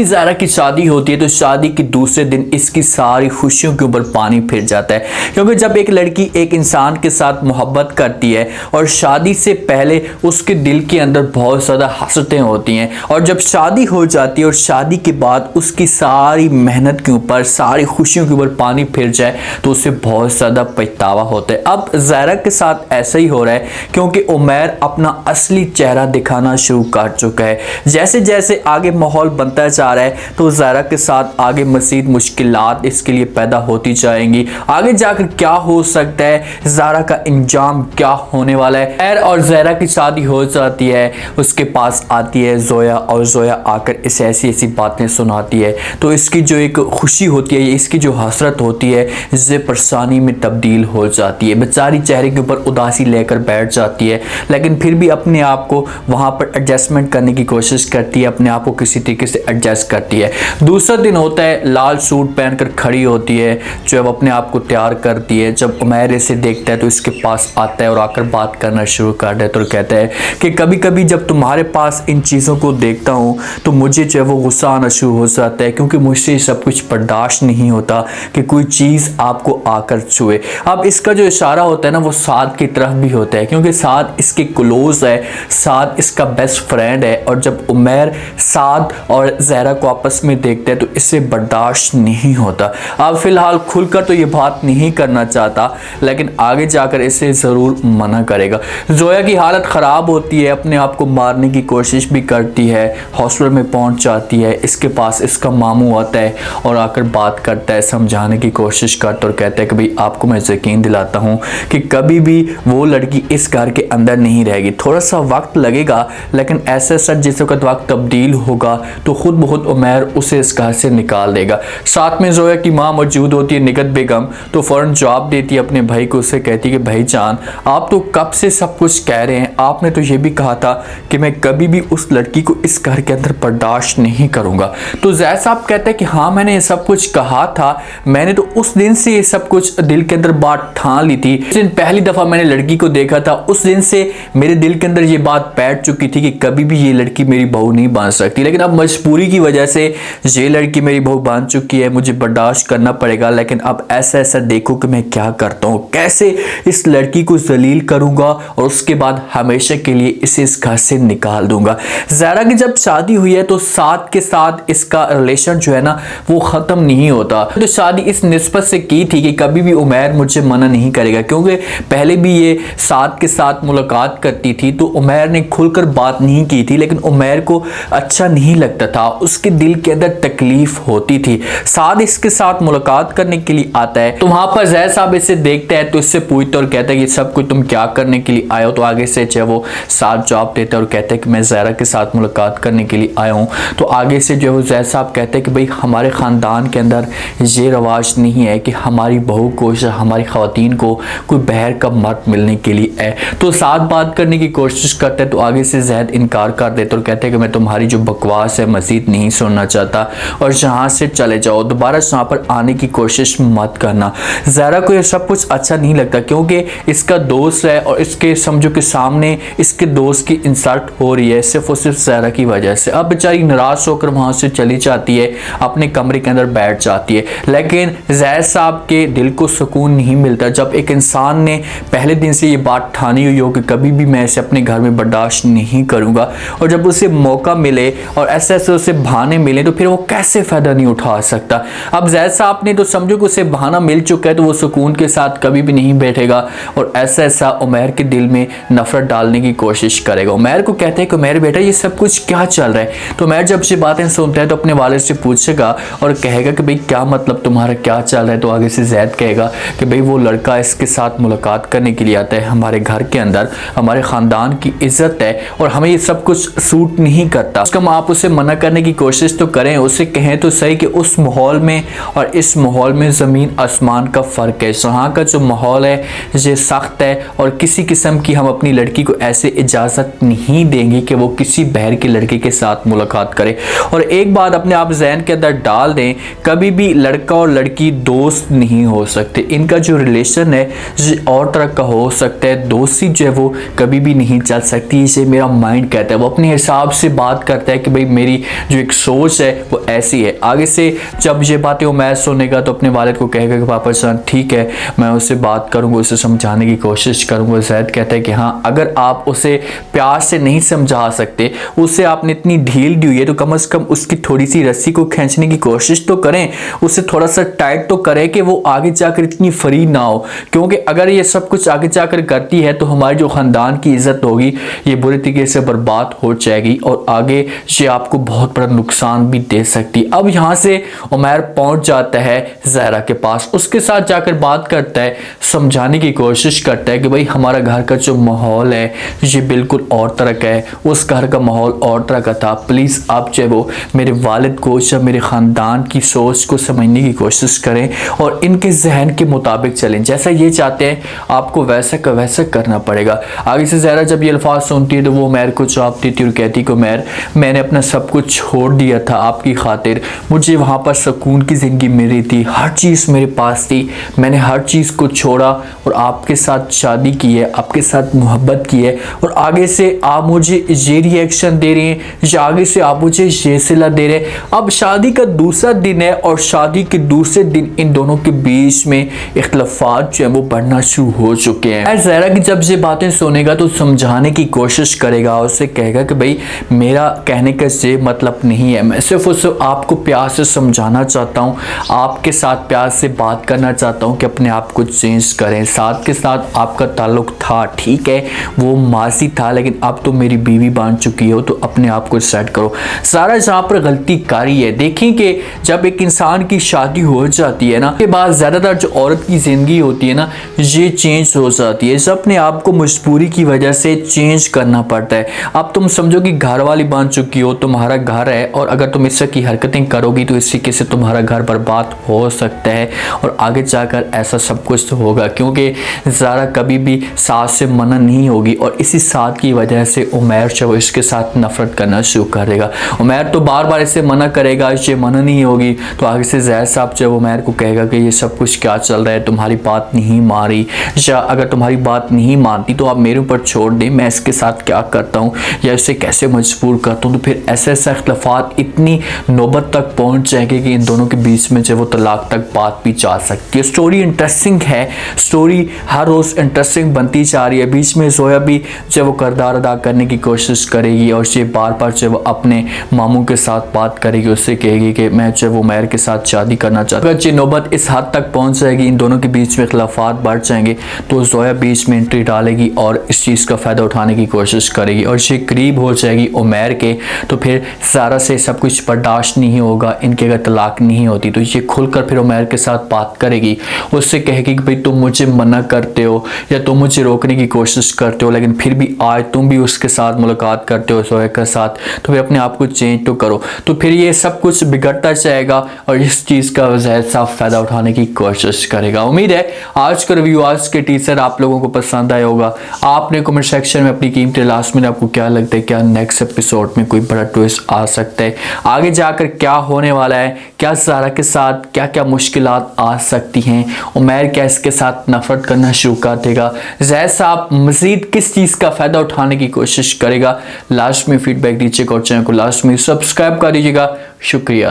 ज़ारा की शादी होती है तो शादी के दूसरे दिन इसकी सारी खुशियों के ऊपर पानी फिर जाता है, क्योंकि जब एक लड़की एक इंसान के साथ मोहब्बत करती है और शादी से पहले उसके दिल के अंदर बहुत ज़्यादा हसरतें होती हैं, और जब शादी हो जाती है और शादी के बाद उसकी सारी मेहनत के ऊपर सारी खुशियों के ऊपर पानी फिर जाए तो उसे बहुत ज़्यादा पछतावा होता है। अब ज़ारा के साथ ऐसा ही हो रहा है, क्योंकि उमैर अपना असली चेहरा दिखाना शुरू कर चुका है। जैसे जैसे आगे माहौल बनता जा रहा है तो ज़ारा के साथ आगे मज़ीद मुश्किलात इसके लिए पैदा होती जाएंगी। आगे जाकर क्या हो सकता है, ज़ारा का इंजाम क्या होने वाला है। उमैर और ज़ारा की शादी हो जाती है, उसके पास आती है जोया और जोया आकर इसे ऐसी ऐसी बातें सुनाती है, तो इसकी जो एक खुशी होती है, इसकी जो हसरत होती है, ये परेशानी में तब्दील हो जाती है। बेचारी चेहरे के ऊपर उदासी लेकर बैठ जाती है, लेकिन फिर भी अपने आप को वहाँ पर एडजस्टमेंट करने की कोशिश करती है, अपने आप को किसी तरीके से एडजस्ट करती है। दूसरा दिन होता है, लाल सूट पहनकर खड़ी होती है, जो अब अपने आप को तैयार करती है। जब उमैर इसे देखता है तो इसके पास आता है और आकर बात करना शुरू कर देता है और कहता है कि कभी कभी जब तुम्हारे पास इन चीज़ों को देखता हूँ तो मुझे जो है वो गुस्सा आना शुरू हो जाता है, क्योंकि मुझसे सब कुछ बर्दाश्त नहीं होता कि कोई चीज़ आपको आकर छुए। अब इसका जो इशारा होता है ना वो साद की तरफ भी होता है, क्योंकि साद इसके क्लोज है, साद इसका बेस्ट फ्रेंड है, और जब उमैर साद और ज़ारा को आपस में देखते हैं तो इससे बर्दाश्त नहीं होता। अब फिलहाल खुलकर तो ये बात नहीं करना चाहता, लेकिन आगे जाकर इसे ज़रूर मना करेगा। जोया की हालत ख़राब होती है, अपने आप को मारने की कोशिश भी करती है, हॉस्पिटल में पहुंच जाती है। इसके पास इसका मामू आता है और आकर बात करता है, समझाने की कोशिश करता और कहता है कि भाई आपको मैं यकीन दिलाता हूँ कि कभी भी वो लड़की इस घर के अंदर नहीं रहेगी। थोड़ा सा वक्त लगेगा, लेकिन ऐसे सच जिस वक्त वक्त तब्दील होगा तो खुद बहुत उमैर उसे इस घर से निकाल देगा। साथ में जोया की माँ मौजूद होती है, निगत बेगम, तो फ़ौरन जवाब देती है अपने भाई को, उससे कहती है कि भाई जान आप तो कब से सब कुछ कह रहे हैं, आपने तो ये भी कहा था कि मैं कभी भी उस लड़की को इस घर के अंदर बर्दाश्त नहीं करूँगा। तो ज़ैद साहब कहते हैं कि हाँ मैंने ये सब कुछ कहा था, मैंने तो उस दिन से ये सब कुछ दिल के अंदर बात ठान ली थी। उस दिन पहली दफ़ा मैंने लड़की को देखा था, उस दिन से मेरे दिल के अंदर ये बात बैठ चुकी थी कि कभी भी ये लड़की मेरी बहू नहीं बन सकती, लेकिन अब मजबूरी की वजह से ये लड़की मेरी बहू बन चुकी है, मुझे बर्दाश्त करना पड़ेगा। लेकिन अब ऐसा ऐसा देखो कि मैं क्या करता हूँ, कैसे इस लड़की को जलील करूँगा और उसके बाद हमेशा के लिए इसे इस घर से निकाल दूंगा। ज़ारा की जब शादी हुई है तो साद के साथ इसका रिलेशन जो है ना वो ख़त्म नहीं होता। तो शादी इस निस्बत से की थी कि कभी भी उमैर मुझे मना नहीं करेगा, क्योंकि पहले भी ये साद के साथ मुलाकात करती थी तो उमैर ने खुलकर बात नहीं की थी, लेकिन उमैर को अच्छा नहीं लगता था, उसके दिल के अंदर तकलीफ होती थी। साद इसके साथ मुलाकात करने के लिए आता है तो वहां पर ज़ैद साहब इसे देखता है तो इससे पूछता और कहता है कि सब कुछ तुम क्या करने के लिए आए हो। तो आगे से जो वो साद जवाब देता है और कहता है कि मैं ज़ारा के साथ मुलाकात करने के लिए आया हूँ। तो आगे से जो ज़ैद साहब कहते हैं कि भाई हमारे ख़ानदान के अंदर ये रवाज नहीं है कि हमारी बहू को या हमारी ख़वातीन को कोई बहर का मर्द मिलने के लिए है। तो साद बात करने की कोशिश करता है तो आगे से ज़ैद इनकार कर देता और कहते हैं कि मैं तुम्हारी जो बकवास है मज़ीद नहीं सुनना चाहता और यहाँ से चले जाओ, दोबारा यहाँ पर आने की कोशिश मत करना। ज़ारा को ये सब कुछ अच्छा नहीं लगता, क्योंकि इसका दोस्त है और इसके समझो के सामने इसके दोस्त की इंसल्ट हो रही है सिर्फ और सिर्फ ज़ारा की वजह से। अब बेचारी नाराज़ होकर वहाँ से चली जाती है, अपने कमरे के अंदर बैठ जाती है। लेकिन ज़ैद साहब के दिल को सुकून नहीं मिलता जब एक इंसान ने पहले दिन से ये बात ठानी हुई हो कि कभी भी मैं इसे अपने घर में बर्दाश्त नहीं करूँगा, और जब उसे मौका मिले और ऐसे ऐसे उसे बहाने मिले तो फिर वो कैसे फ़ायदा नहीं उठा सकता। अब ज़ैद साहब ने तो समझो कि उसे बहाना मिल चुका है तो वो सुकून के साथ कभी भी नहीं बैठेगा और ऐसा ऐसा उमैर के दिल में नफरत डालने की कोशिश करेगा। उमैर को कहते हैं कि उमैर बेटा ये सब कुछ क्या चल रहा है। तो उमैर जब ये बातें सुनता है तो अपने वालिद से पूछेगा और कहेगा कि भाई क्या मतलब तुम्हारा क्या चल रहा है। तो आगे से ज़ैद कहेगा कि भाई वो लड़का इसके साथ मुलाकात करने के लिए आता है हमारे घर के अंदर, हमारे ख़ानदान की इज्जत है और हमें ये सब कुछ सूट नहीं करता। उसका आप उसे मना करने की कोशिश तो करें, उसे कहें तो सही कि उस माहौल में और इस माहौल में ज़मीन आसमान का फ़र्क है। यहाँ का जो माहौल है ये सख्त है और किसी किस्म की हम अपनी लड़की को ऐसे इजाज़त नहीं देंगे कि वो किसी बहर के लड़के के साथ मुलाकात करे। और एक बात अपने आप जहन के अंदर डाल दें, कभी भी लड़का और लड़की दोस्त नहीं हो सकते। इनका जो रिलेशन है ये और तरह का हो सकता है, दोस्ती जो है वो कभी भी नहीं चल सकती, इसे मेरा माइंड कहता है। वो अपने हिसाब से बात करता है कि भाई मेरी जो एक सोच है वो ऐसी है। आगे से जब ये बातें उमैर सुनेगा तो अपने वालिद को कहेगा कि पापा जान ठीक है, मैं उससे बात करूँगा, उसे समझाने की कोशिश करूँगा। ज़ैद कहता है कि हाँ, अगर आप उसे प्यार से नहीं समझा सकते, उसे आपने इतनी ढील दी हुई है, तो कम से कम उसकी थोड़ी सी रस्सी को खींचने की कोशिश तो करें, उसे थोड़ा सा टाइट तो करें कि वो आगे जाकर इतनी फ्री ना हो। क्योंकि अगर ये सब कुछ आगे जाकर करती है तो हमारे जो ख़ानदान की इज़्ज़त होगी ये बुरे तरीके से बर्बाद हो जाएगी और आगे ये आपको बहुत बड़ा नुकसान भी दे सकती। अब यहाँ से उमैर पहुँच जाता है ज़हरा के पास, उसके साथ जाकर बात करता है, समझाने की कोशिश करता है कि भाई हमारा घर का जो माहौल है ये बिल्कुल और तरह का है, उस घर का माहौल और तरह का था। प्लीज़ आप जो है वो मेरे वालिद को या मेरे ख़ानदान की सोच को समझने की कोशिश करें और इनके जहन के मुताबिक चलें, जैसा ये चाहते हैं आपको वैसा का वैसा करना पड़ेगा। आगे से ज़हरा जब ये अल्फाज सुनती है तो वो उमैर को जवाब देती और कहती कि उमैर, मैंने अपना सब कुछ छोड़ दिया था आपकी खातिर, मुझे वहाँ पर सुकून की ज़िंदगी मिल रही थी, हर चीज़ मेरे पास थी, मैंने हर चीज़ को छोड़ा और आपके साथ शादी की है, आपके साथ मोहब्बत की है, और आगे से आप मुझे ये रिएक्शन दे रहे हैं या आगे से आप मुझे ये सिला दे रहे हैं। अब शादी का दूसरा दिन है और शादी के दूसरे दिन इन दोनों के बीच में इख्तलाफात जो है वो बढ़ना शुरू हो चुके हैं। ज़हरा की जब ये बातें सुनेगा तो समझाने की कोशिश करेगा, उससे कहेगा कि भाई मेरा कहने का ये मतलब नहीं है, मैं सिर्फ उसे आपको प्यार से समझाना चाहता हूँ, आपके साथ प्यार से बात करना चाहता हूँ कि अपने आप को चेंज करें। साथ के साथ आपका ताल्लुक था, ठीक है, वो माजी था, लेकिन अब तो मेरी बीवी बन चुकी हो, तो अपने आप को सेट करो। सारा जहाँ पर गलती कारी है, देखें कि जब एक इंसान की शादी हो जाती है ना, के बाद ज़्यादातर जो औरत की ज़िंदगी होती है ना ये चेंज हो जाती है, इसे अपने आप को मजबूरी की वजह से चेंज करना पड़ता है। अब तुम समझो कि घर वाली बन चुकी हो, तुम्हारा घर है, और अगर तुम इस तरह की हरकतें करोगी तो इस तरीके से तुम्हारा घर बर्बाद हो सकता है और आगे जाकर ऐसा सब कुछ तो होगा, क्योंकि ज़ारा कभी भी सास से मना नहीं होगी और इसी साथ की वजह से उमैर जो इसके साथ नफरत करना शुरू कर देगा। उमैर तो बार बार इसे मना करेगा, ये मना नहीं होगी तो आगे से ज़ैद साहब जो उमैर को कहेगा कि ये सब कुछ क्या चल रहा है, तुम्हारी बात नहीं मानी, या अगर तुम्हारी बात नहीं मानती तो आप मेरे ऊपर छोड़ दें, मैं इसके साथ क्या करता हूँ या इसे कैसे मजबूर करता हूँ। तो फिर ऐसे ऐसे इख्तलाफात इतनी नौबत तक पहुँच जाएंगे कि इन दोनों के बीच में जो वो तलाक तक बात भी जा सकती है। स्टोरी इंटरेस्टिंग है, स्टोरी हर रोज़ इंटरेस्टिंग बनती जा रही है। बीच में जोया भी जब वो किरदार अदा करने की कोशिश करेगी और ये बार बार जब वो अपने मामू के साथ बात करेगी, उससे कहेगी कि मैं जब उमैर के साथ शादी करना चाहता हूँ। अगर ये नौबत इस हद तक पहुँच जाएगी, इन दोनों के बीच में इख्तलाफात बढ़ जाएंगे, तो जोया बीच में एंट्री डालेगी और इस चीज़ का फ़ायदा उठाने की कोशिश करेगी और ये करीब हो जाएगी उमैर के, तो फिर ज़ारा से सब कुछ बर्दाश्त नहीं होगा। इनके अगर तलाक नहीं होती तो ये खुलकर फिर उमैर के साथ बात करेगी, उससे कहेगी कि भाई तुम मुझे मना करते हो या तुम मुझे रोकने की कोशिश करते हो, लेकिन फिर भी आज तुम भी उसके साथ मुलाकात करते हो जोया के साथ, तो फिर अपने आप को चेंज तो करो। तो फिर ये सब कुछ बिगड़ता जाएगा और इस चीज़ का ज़ाहिर साफ फ़ायदा उठाने की कोशिश करेगा। उम्मीद है आज का रिव्यू, आज के टीजर आप लोगों को पसंद आया होगा। आपने कमेंट सेक्शन में अपनी कीमती लास्ट में आपको क्या लगता है, क्या नेक्स्ट एपिसोड में कोई बड़ा ट्विस्ट आ सकता है, आगे जाकर क्या होने वाला है, क्या ज़ारा के साथ क्या क्या मुश्किलात आ सकती हैं, उमैर क्या इसके साथ नफरत करना शुरू कर देगा, ज़ैद साहब मज़ीद किस चीज़ का फ़ायदा उठाने की कोशिश करेगा। लास्ट में फीडबैक दीजिएगा और चैनल को लास्ट में सब्सक्राइब कर दीजिएगा। शुक्रिया।